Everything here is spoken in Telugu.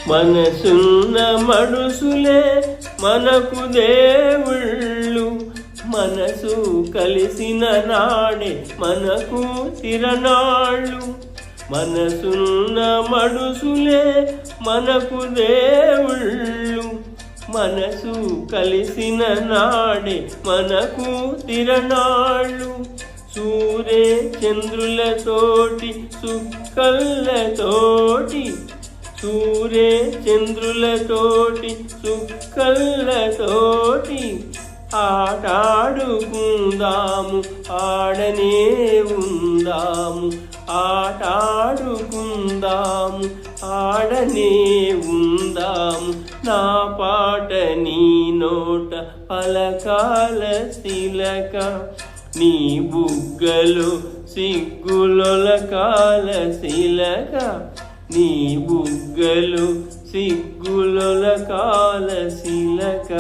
మనసున్న మనుషులే మనకు దేవుళ్ళు, మనసు కలిసిన నాడే మనకు తిరణాళ్ళు. మనసున్న మనుషులే మనకు దేవుళ్ళు, మనసు కలిసిన నాడే మనకు తిరణాళ్ళు. సూర్య చంద్రులతోటి సుక్కళ్ళతోటి, సూర్య చంద్రులతోటి సుక్కళ్ళతోటి ఆటాడుకుందాము, ఆడనే ఉందాము. ఆటాడుకుందాము, ఆడనే ఉందాము. నా పాట నీ నోట పలకాల శిలక, నీ బుగ్గలు సిగ్గులొలకాల శిలక, నీ బుగ్గలు సిగ్గులొలకాల శిలక.